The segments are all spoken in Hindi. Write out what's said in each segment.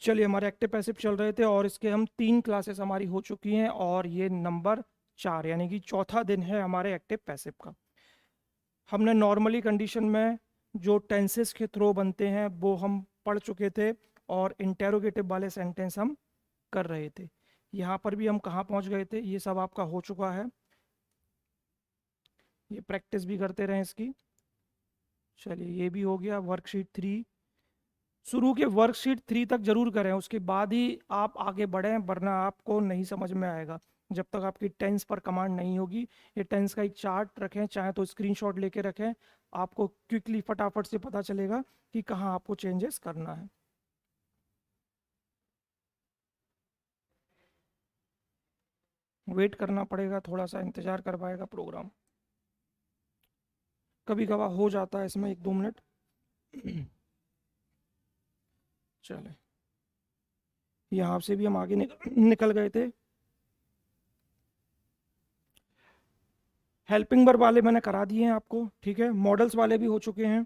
चलिए, हमारे एक्टिव पैसिव चल रहे थे और इसके हम 3 क्लासेस हमारी हो चुकी हैं और ये नंबर 4 यानी कि चौथा दिन है हमारे एक्टिव पैसिव का। हमने नॉर्मली कंडीशन में जो टेंसेस के थ्रो बनते हैं वो हम पढ़ चुके थे और इंटेरोगेटिव वाले सेंटेंस हम कर रहे थे। यहाँ पर भी हम कहाँ पहुँच गए थे, ये सब आपका हो चुका है। ये प्रैक्टिस भी करते रहें इसकी। चलिए, ये भी हो गया। वर्कशीट 3 शुरू के वर्कशीट 3 तक जरूर करें, उसके बाद ही आप आगे बढ़ें, वरना आपको नहीं समझ में आएगा जब तक आपकी टेंस पर कमांड नहीं होगी। ये टेंस का एक चार्ट रखें, चाहे तो स्क्रीनशॉट लेके रखें, आपको क्विकली फटाफट से पता चलेगा कि कहाँ आपको चेंजेस करना है। वेट करना पड़ेगा, थोड़ा सा इंतजार करवाएगा प्रोग्राम, कभी कभार हो जाता है इसमें 1-2 मिनट। चले, यहाँ से भी हम आगे निकल गए थे। हेल्पिंग वर्ब वाले मैंने करा दिए हैं आपको, ठीक है। मॉडल्स वाले भी हो चुके हैं,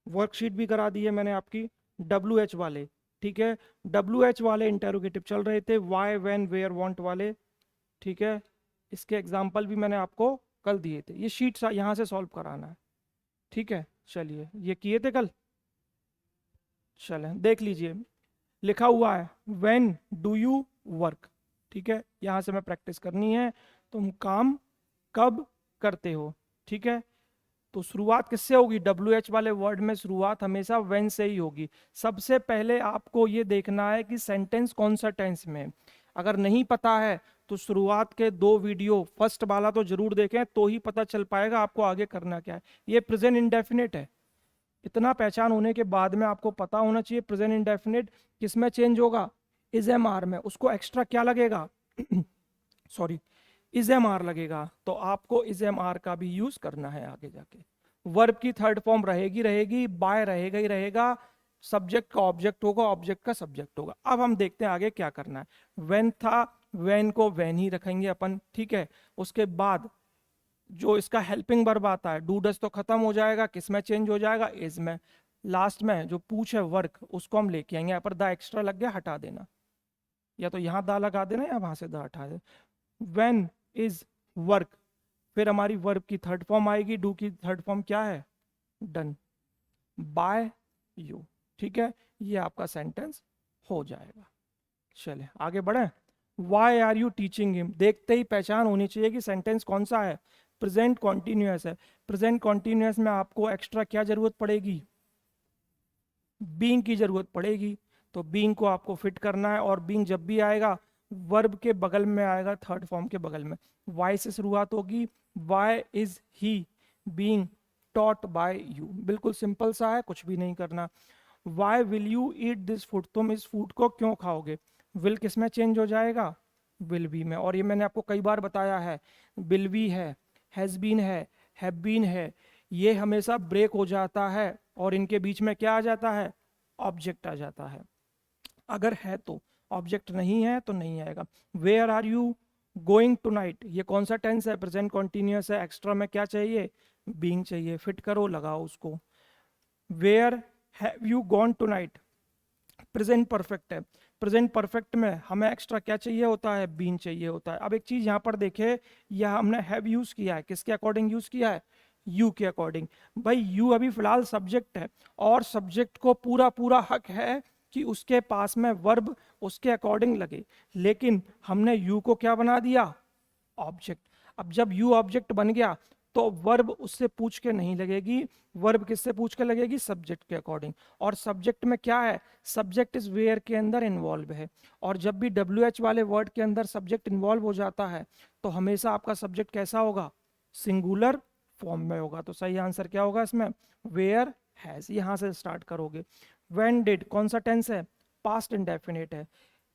वर्कशीट भी करा दी है मैंने आपकी। WH वाले, ठीक है। WH वाले इंटेरोगेटिव चल रहे थे, वाई व्हेन वेयर वांट वाले, ठीक है। इसके एग्जाम्पल भी मैंने आपको कल दिए थे। ये शीट यहाँ से सॉल्व कराना है, ठीक है। चलिए, ये किए थे कल, चलें देख लीजिए। लिखा हुआ है व्हेन डू यू वर्क, ठीक है। यहाँ से मैं प्रैक्टिस करनी है, तुम काम कब करते हो, ठीक है। तो शुरुआत किससे होगी? WH वाले वर्ड में शुरुआत हमेशा व्हेन से ही होगी। सबसे पहले आपको ये देखना है कि सेंटेंस कौन सा टेंस में है। अगर नहीं पता है तो शुरुआत के 2 वीडियो, फर्स्ट वाला तो जरूर देखें, तो ही पता चल पाएगा आपको आगे करना क्या है। ये प्रेजेंट इंडेफिनिट है, इतना पहचान होने के बाद में आपको पता होना चाहिए प्रेजेंट इंडेफिनिट किस में चेंज होगा, इज एम आर में। उसको एक्स्ट्रा क्या लगेगा सॉरी, इज एम आर लगेगा, तो आपको इज एम आर का भी यूज करना है आगे जाके। वर्ब की थर्ड फॉर्म रहेगी रहेगी, बाय रहेगा ही रहेगा, सब्जेक्ट का ऑब्जेक्ट होगा, ऑब्जेक्ट का सब्जेक्ट होगा। अब हम देखते हैं आगे क्या करना है। वेन था, वेन को वेन ही रखेंगे अपन, ठीक है। उसके बाद जो इसका हेल्पिंग वर्ब आता है, डू डस तो खत्म हो जाएगा, किस में चेंज हो जाएगा, इज में। लास्ट में जो पूछ है वर्क, उसको हम लेके आएंगे। यहाँ पर द एक्स्ट्रा लग गया, हटा देना, या तो यहाँ दा लगा देना या वहां से द हटा देना। वेन इज वर्क, फिर हमारी वर्ब की थर्ड फॉर्म आएगी, डू की थर्ड फॉर्म क्या है, डन बाय यू, ठीक है। ये आपका सेंटेंस हो जाएगा। चले आगे बढ़े। Why are you teaching him, देखते ही पहचान होनी चाहिए कि सेंटेंस कौन सा है, प्रेजेंट कॉन्टिन्यूअस है। प्रेजेंट कॉन्टिन्यूअस में आपको एक्स्ट्रा क्या जरूरत पड़ेगी, बीइंग की जरूरत पड़ेगी। तो बीइंग को आपको फिट करना है, और बीइंग जब भी आएगा वर्ब के बगल में आएगा, थर्ड फॉर्म के बगल में। वाई से शुरुआत होगी, why is he being taught by you, बिल्कुल सिंपल सा है, कुछ भी नहीं करना। Why will you eat this food, तुम इस फूड को क्यों खाओगे। विल किस में चेंज हो जाएगा, विल बी में। और ये मैंने आपको कई बार बताया है, विल बी है, हैज बीन है, हैव बीन है, ये हमेशा ब्रेक हो जाता है और इनके बीच में क्या आ जाता है, ऑब्जेक्ट आ जाता है। अगर है तो, ऑब्जेक्ट नहीं है तो नहीं आएगा। Where are you going tonight, ये कौन सा टेंस है, प्रेजेंट कॉन्टिन्यूअस है, एक्स्ट्रा में क्या चाहिए, बीइंग चाहिए, फिट करो, लगाओ उसको। Where have you gone tonight, present perfect है, प्रेजेंट परफेक्ट में हमें एक्स्ट्रा क्या चाहिए होता है, बीन चाहिए होता है। अब एक चीज यहाँ पर देखे, यह हमने हैव यूज किया है, किसके अकॉर्डिंग यूज किया है, यू के अकॉर्डिंग। भाई यू अभी फिलहाल सब्जेक्ट है, और सब्जेक्ट को पूरा पूरा हक है कि उसके पास में वर्ब उसके अकॉर्डिंग लगे, लेकिन हमने यू को क्या बना दिया, ऑब्जेक्ट। अब जब यू ऑब्जेक्ट बन गया तो वर्ब उससे पूछ के नहीं लगेगी, वर्ब किससे पूछ के लगेगी, सब्जेक्ट के अकॉर्डिंग। और सब्जेक्ट में क्या है, सब्जेक्ट इज वेयर के अंदर इन्वॉल्व है, और जब भी WH वाले वर्ड के अंदर सब्जेक्ट इन्वॉल्व हो जाता है तो हमेशा आपका सब्जेक्ट कैसा होगा, सिंगुलर फॉर्म में होगा। तो सही आंसर क्या होगा इसमें, वेयर हैज, यहां से स्टार्ट करोगे। व्हेन डिड कौन सा टेंस है, पास्ट इंडेफिनिट है,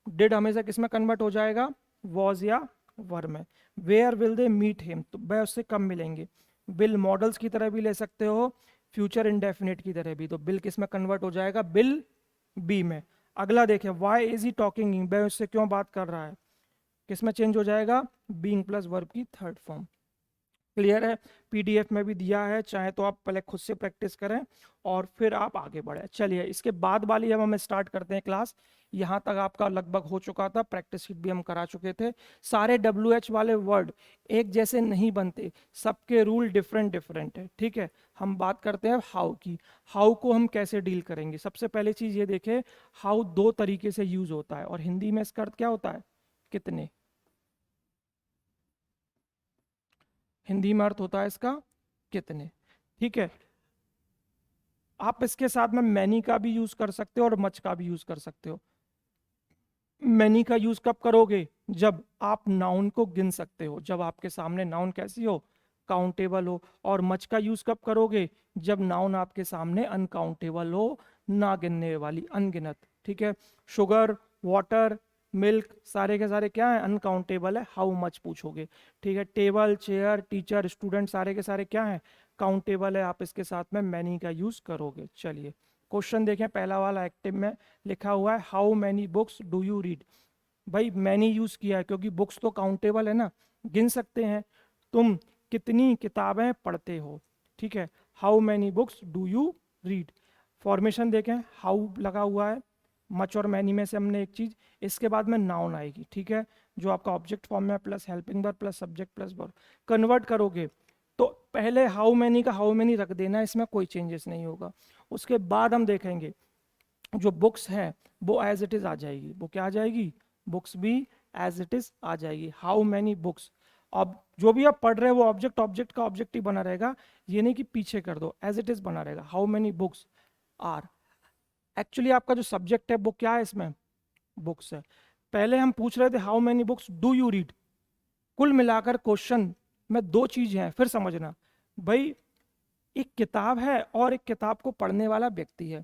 डिड हमेशा किस में कन्वर्ट हो जाएगा, वॉज या वर में। Where will they meet him, तो वह उससे कब मिलेंगे। बिल मॉडल्स की तरह भी ले सकते हो, फ्यूचर इंडेफिनिट की तरह भी, तो बिल किस में कन्वर्ट हो जाएगा, बिल बी में। अगला देखें, वाई इज ही टॉकिंग, वह उससे क्यों बात कर रहा है, किस में चेंज हो जाएगा, बीइंग प्लस वर्ब की थर्ड फॉर्म। क्लियर है? पीडीएफ में भी दिया है, चाहे तो आप पहले खुद से प्रैक्टिस करें और फिर आप आगे बढ़े। चलिए इसके बाद वाली जब हम स्टार्ट करते हैं क्लास, यहाँ तक आपका लगभग हो चुका था, प्रैक्टिस शीट भी हम करा चुके थे। सारे WH वाले वर्ड एक जैसे नहीं बनते, सबके रूल डिफरेंट डिफरेंट है, ठीक है? हम बात करते हैं हाउ की। हाउ को हम कैसे डील करेंगे? सबसे पहले चीज़ ये देखें, हाउ दो तरीके से यूज होता है, और हिंदी में इसका अर्थ क्या होता है? कितने। हिंदी में अर्थ होता है इसका कितने, ठीक है? आप इसके साथ में मैनी का भी यूज कर सकते हो और मच का भी यूज कर सकते हो। मैनी का यूज कब करोगे? जब आप नाउन को गिन सकते हो, जब आपके सामने नाउन कैसी हो? काउंटेबल हो। और मच का यूज कब करोगे? जब नाउन आपके सामने अनकाउंटेबल हो, ना गिनने वाली, अनगिनत, ठीक है? शुगर, वाटर, मिल्क, सारे के सारे क्या है? अनकाउंटेबल है। हाउ मच पूछोगे, ठीक है? टेबल, चेयर, टीचर, स्टूडेंट, सारे के सारे क्या है? काउंटेबल है। आप इसके साथ में मैनी का यूज करोगे। चलिए क्वेश्चन देखें, पहला वाला एक्टिव में लिखा हुआ है how many books do you read. भाई मैनी यूज किया है क्योंकि बुक्स तो काउंटेबल है ना, गिन सकते हैं। तुम कितनी किताबें पढ़ते हो, ठीक है? How many books do you read. Formation देखें, हाउ लगा हुआ है, मच और मैनी में से हमने एक चीज, इसके बाद में नाउन आएगी, ठीक है? जो आपका ऑब्जेक्ट फॉर्म में plus helping verb plus subject plus verb. Convert करोगे तो पहले हाउ मैनी का हाउ मैनी रख देना, इसमें कोई चेंजेस नहीं होगा। उसके बाद हम देखेंगे जो बुक्स है वो एज इट इज आ जाएगी। वो क्या आ जाएगी? बुक्स भी एज इट इज आ जाएगी। हाउ मैनी बुक्स, अब जो भी आप पढ़ रहे हो वो ऑब्जेक्ट ऑब्जेक्ट का ऑब्जेक्ट ही बना रहेगा, ये नहीं कि पीछे कर दो, एज इट इज बना रहेगा। How many books are, actually आपका जो सब्जेक्ट है वो क्या है इसमें? बुक्स है। पहले हम पूछ रहे थे how many books do you read. कुल मिलाकर क्वेश्चन में दो चीज हैं, फिर समझना भाई। एक किताब है और एक किताब को पढ़ने वाला व्यक्ति है।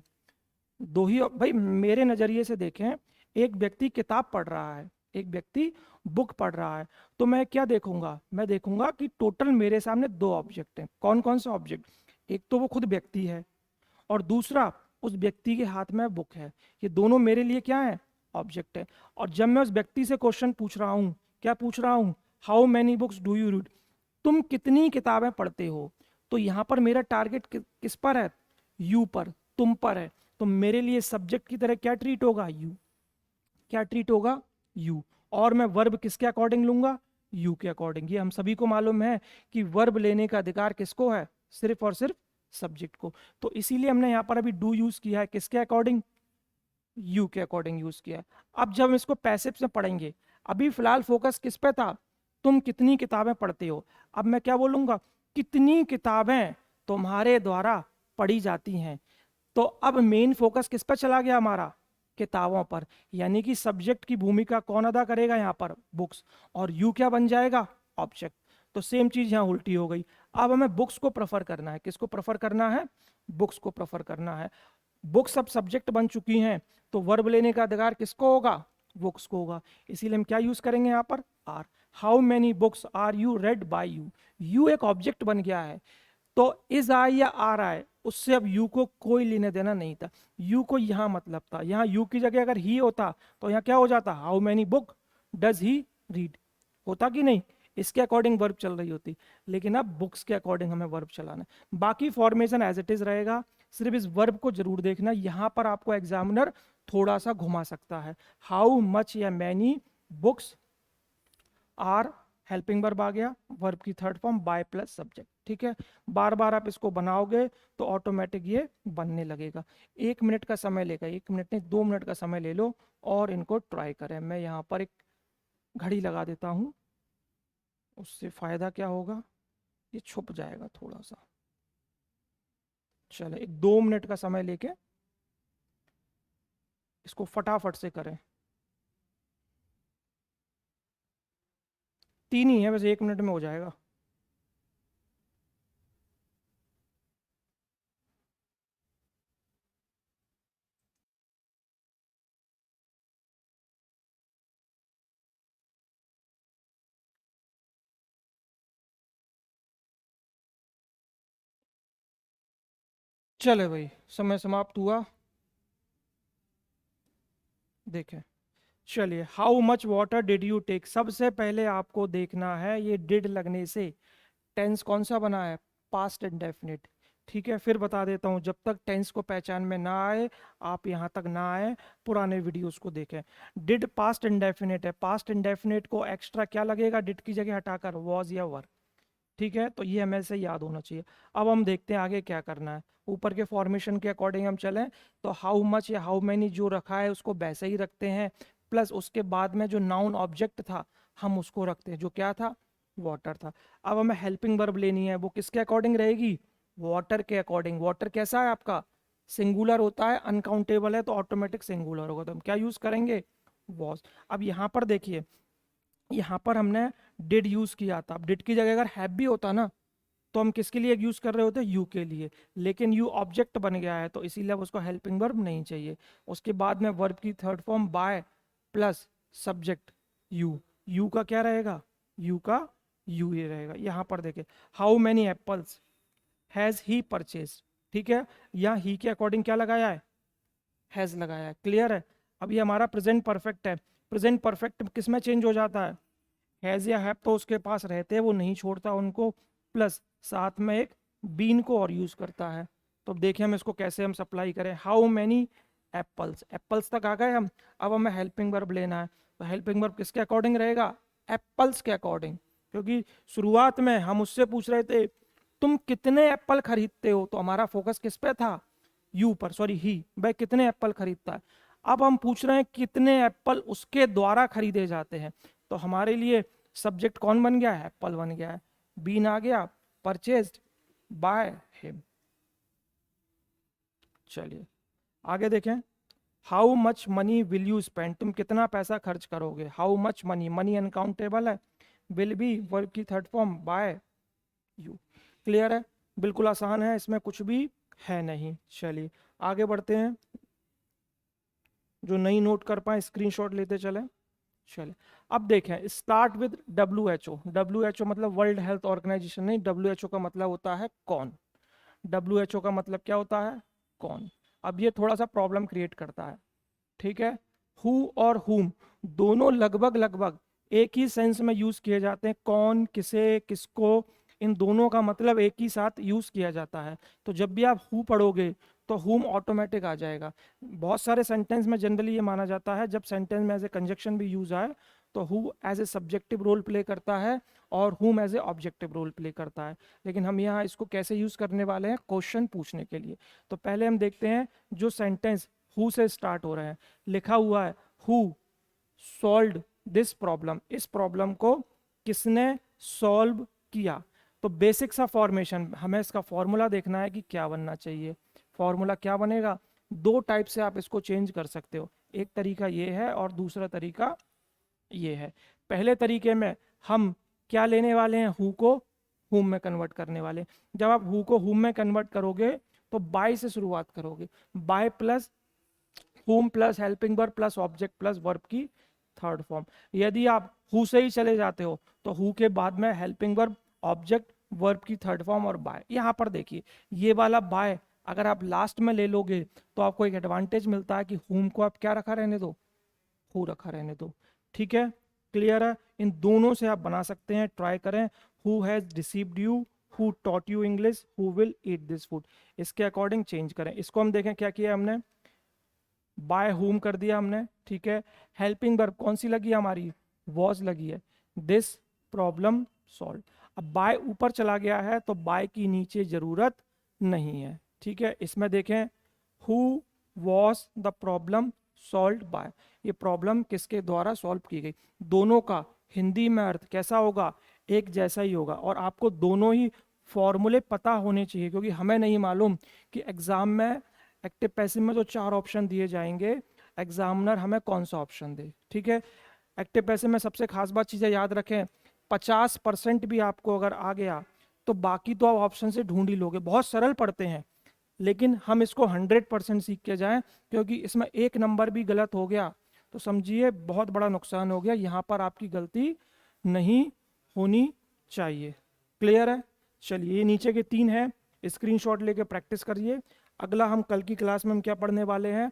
दो ही भाई, मेरे नजरिए से देखें, एक व्यक्ति किताब पढ़ रहा है, एक व्यक्ति बुक पढ़ रहा है, तो मैं क्या देखूंगा? मैं देखूंगा कि टोटल मेरे सामने दो ऑब्जेक्ट हैं। कौन कौन सा ऑब्जेक्ट? एक तो वो खुद व्यक्ति है, और दूसरा उस व्यक्ति के हाथ में बुक है। ये दोनों मेरे लिए क्या है? ऑब्जेक्ट है। और जब मैं उस व्यक्ति से क्वेश्चन पूछ रहा हूँ, क्या पूछ रहा हूँ? How many books do you read, तुम कितनी किताबें पढ़ते हो? तो यहाँ पर मेरा टारगेट किस पर है? यू पर, तुम पर है। तो मेरे लिए सब्जेक्ट की तरह क्या ट्रीट होगा? यू। क्या ट्रीट होगा? यू। और मैं वर्ब किसके अकॉर्डिंग लूंगा? यू के अकॉर्डिंग। ये हम सभी को मालूम है कि वर्ब लेने का अधिकार किसको है? सिर्फ और सिर्फ सब्जेक्ट को। तो इसीलिए हमने यहाँ पर अभी डू यूज किया है, किसके अकॉर्डिंग? यू के अकॉर्डिंग यूज किया है। अब जब हम इसको पैसिव से पढ़ेंगे, अभी फिलहाल फोकस किस पे था? तुम कितनी किताबें पढ़ते हो। अब मैं क्या बोलूंगा? कितनी किताबें तुम्हारे द्वारा पढ़ी जाती हैं। तो अब मेन फोकस किस पर चला गया हमारा? किताबों पर। यानी कि सब्जेक्ट की भूमिका कौन अदा करेगा यहाँ पर? बुक्स। और यू क्या बन जाएगा? ऑब्जेक्ट। तो सेम चीज यहाँ उल्टी हो गई। अब हमें बुक्स को प्रेफर करना है। किसको प्रेफर करना है? बुक्स को प्रेफर करना है। बुक्स अब सब्जेक्ट बन चुकी हैं, तो वर्ब लेने का अधिकार किसको होगा? बुक्स को होगा। इसीलिए हम क्या यूज करेंगे यहाँ पर? Are. How many books are you read by you. You एक ऑब्जेक्ट बन गया है, तो इज आए या आर आए, उससे अब यू को कोई लेने देना नहीं था। यू को यहाँ मतलब था, यहाँ यू की जगह अगर ही होता तो यहाँ क्या हो जाता? How many book does he read, होता कि नहीं? इसके अकॉर्डिंग वर्ब चल रही होती। लेकिन अब बुक्स के अकॉर्डिंग हमें वर्ब चलाना है। बाकी फॉर्मेशन एज इट इज रहेगा, सिर्फ इस वर्ब को जरूर देखना। यहाँ पर आपको एग्जामिनर थोड़ा सा घुमा सकता है। हाउ मच या many books are, helping verb आ गया, वर्ब की third form by plus subject, ठीक है? बार बार आप इसको बनाओगे तो ऑटोमेटिक ये बनने लगेगा। 1 मिनट का समय लेगा, 1 मिनट नहीं 2 मिनट का समय ले लो और इनको ट्राई करें। मैं यहाँ पर एक घड़ी लगा देता हूँ, उससे फायदा क्या होगा? ये छुप जाएगा थोड़ा सा। चले, एक 2 मिनट का समय लेके इसको फटाफट से करें। 3 ही है, बस 1 मिनट में हो जाएगा। चले भाई, समय समाप्त हुआ। देखें, चलिए, how much water did you take. सबसे पहले आपको देखना है ये डिड लगने से टेंस कौन सा बना है, पास्ट इंडेफिनिट। ठीक है, फिर बता देता हूँ, जब तक टेंस को पहचान में ना आए, आप यहाँ तक ना आए, पुराने वीडियोस को देखें। डिड पास्ट इंडेफिनिट है, पास्ट इंडेफिनिट को एक्स्ट्रा क्या लगेगा, डिड की जगह हटाकर, वॉज या वर। ठीक है, तो ये हमें से याद होना चाहिए। अब हम देखते हैं आगे क्या करना है। ऊपर के फॉर्मेशन के अकॉर्डिंग हम चलें तो हाउ मच या हाउ मैनी जो रखा है उसको वैसे ही रखते हैं, प्लस उसके बाद में जो नाउन ऑब्जेक्ट था हम उसको रखते हैं, जो क्या था, वाटर था। अब हमें हेल्पिंग वर्ब लेनी है, वो किसके अकॉर्डिंग रहेगी, वाटर के अकॉर्डिंग। वाटर कैसा है आपका, सिंगुलर होता है, अनकाउंटेबल है तो ऑटोमेटिक सिंगुलर होगा, तो हम क्या यूज करेंगे, वॉज। अब यहाँ पर देखिए, यहाँ पर हमने डिड यूज किया था। अब डिड की जगह अगर हैव भी होता ना, तो हम किसके लिए यूज कर रहे होते, यू के लिए, लेकिन यू ऑब्जेक्ट बन गया है तो इसीलिए अब उसको हेल्पिंग वर्ब नहीं चाहिए। उसके बाद में वर्ब की third form by plus subject you, you का क्या रहेगा, यू का यू ही रहेगा। यहाँ पर देखे, how many apples has he purchase. ठीक है, यहाँ ही के अकॉर्डिंग क्या लगाया है, हैज लगाया है। क्लियर है। अब ये हमारा प्रेजेंट परफेक्ट है, प्रेजेंट परफेक्ट किस में चेंज हो जाता है, हैज या हैव तो उसके पास रहते हैं, वो नहीं छोड़ता उनको, प्लस साथ में एक बीन को और यूज करता है। तो देखिए हम इसको कैसे हम सप्लाई करें, हाउ मैनी एप्पल्स, एप्पल्स तक आ गए हम। अब हमें हेल्पिंग वर्ब लेना है, तो हेल्पिंग वर्ब किसके अकॉर्डिंग रहेगा, एप्पल्स के अकॉर्डिंग, क्योंकि शुरुआत में हम उससे पूछ रहे थे तुम कितने एप्पल खरीदते हो, तो हमारा फोकस किस पे था, यू पर, सॉरी ही, भाई कितने एप्पल खरीदता है। अब हम पूछ रहे हैं कितने एप्पल उसके द्वारा खरीदे जाते हैं, तो हमारे लिए सब्जेक्ट कौन बन गया है, एप्पल बन गया है, बीन आ गया, परचेज्ड बाय हिम। चलिए आगे देखें, how much money will you spend, तुम कितना पैसा खर्च करोगे, how much money, money uncountable है, विल बी वर्ब की third form bye you. Clear है, बिल्कुल आसान है, इसमें कुछ भी है नहीं। चलिए आगे बढ़ते हैं, जो नहीं नोट कर पाए स्क्रीनशॉट लेते चले। चले अब देखें, स्टार्ट विद WHO। WHO मतलब वर्ल्ड हेल्थ ऑर्गेनाइजेशन नहीं, WHO का मतलब होता है कौन, WHO का मतलब क्या होता है, कौन। अब ये थोड़ा सा प्रॉब्लम क्रिएट करता है। ठीक है, हु और हुम दोनों लगभग लगभग एक ही सेंस में यूज किए जाते हैं, कौन, किसे, किसको, इन दोनों का मतलब एक ही साथ यूज किया जाता है। तो जब भी आप हु पढ़ोगे तो हुम ऑटोमेटिक आ जाएगा। बहुत सारे सेंटेंस में जनरली ये माना जाता है जब सेंटेंस में एज ए कंजक्शन भी यूज आए तो who as a subjective role play करता है और whom as a objective role play करता है। लेकिन हम यहाँ इसको कैसे यूज करने वाले हैं, क्वेश्चन पूछने के लिए। तो पहले हम देखते हैं जो सेंटेंस हु से स्टार्ट हो रहे हैं, लिखा हुआ है हु सॉल्व्ड दिस प्रॉब्लम, इस प्रॉब्लम को किसने सॉल्व किया। तो बेसिक सा फॉर्मेशन, हमें इसका फॉर्मूला देखना है कि क्या बनना चाहिए। फॉर्मूला क्या बनेगा, दो टाइप से आप इसको चेंज कर सकते हो, एक तरीका ये है और दूसरा तरीका ये है। पहले तरीके में हम क्या लेने वाले हैं, हु को हुम में कन्वर्ट करने वाले। जब आप हु को हुम में कन्वर्ट करोगे तो बाय से शुरुआत करोगे, बाय प्लस हुम plus helping verb plus object plus verb की थर्ड फॉर्म। यदि आप हु से ही चले जाते हो तो हु के बाद में हेल्पिंग वर्ब, ऑब्जेक्ट, वर्ब की थर्ड फॉर्म और बाय। यहाँ पर देखिए ये वाला बाय अगर आप लास्ट में ले लोगे तो आपको एक एडवांटेज मिलता है कि हुम को आप क्या रखा रहने दो, हु रखा रहने दो। ठीक है, क्लियर है। इन दोनों से आप बना सकते हैं, ट्राई करें। Who has received you, who taught you English, who will eat this food, इसके अकॉर्डिंग चेंज करें। इसको हम देखें क्या किया हमने, बाय होम कर दिया हमने। ठीक है, हेल्पिंग वर्ब कौन सी लगी हमारी, वॉज लगी है, दिस प्रॉब्लम सॉल्व। अब बाय ऊपर चला गया है तो बाय की नीचे जरूरत नहीं है। ठीक है, इसमें देखें who was the problem solve by, ये प्रॉब्लम किसके द्वारा सॉल्व की गई। दोनों का हिंदी में अर्थ कैसा होगा, एक जैसा ही होगा। और आपको दोनों ही फॉर्मूले पता होने चाहिए, क्योंकि हमें नहीं मालूम कि एग्जाम में एक्टिव पैसिव में जो चार ऑप्शन दिए जाएंगे एग्जामिनर हमें कौन सा ऑप्शन दे। ठीक है, एक्टिव पैसिव में सबसे खास बात चीज़ें याद रखें, 50% भी आपको अगर आ गया तो बाकी तो आप ऑप्शन से ढूंढ ही लोगे। बहुत सरल पढ़ते हैं लेकिन हम इसको 100% सीख के जाएं, क्योंकि इसमें एक नंबर भी गलत हो गया तो समझिए बहुत बड़ा नुकसान हो गया। यहाँ पर आपकी गलती नहीं होनी चाहिए। क्लियर है। चलिए ये नीचे के 3 हैं, स्क्रीनशॉट लेके प्रैक्टिस करिए। अगला हम कल की क्लास में हम क्या पढ़ने वाले हैं,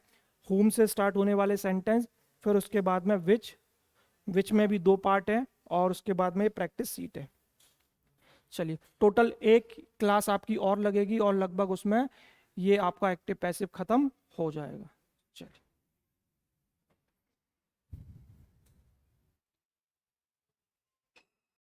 होम से स्टार्ट होने वाले सेंटेंस, फिर उसके बाद में विच में भी 2 पार्ट है और उसके बाद में प्रैक्टिस सीट है। चलिए टोटल एक क्लास आपकी और लगेगी और लगभग उसमें ये आपका एक्टिव पैसिव खत्म हो जाएगा। चलिए।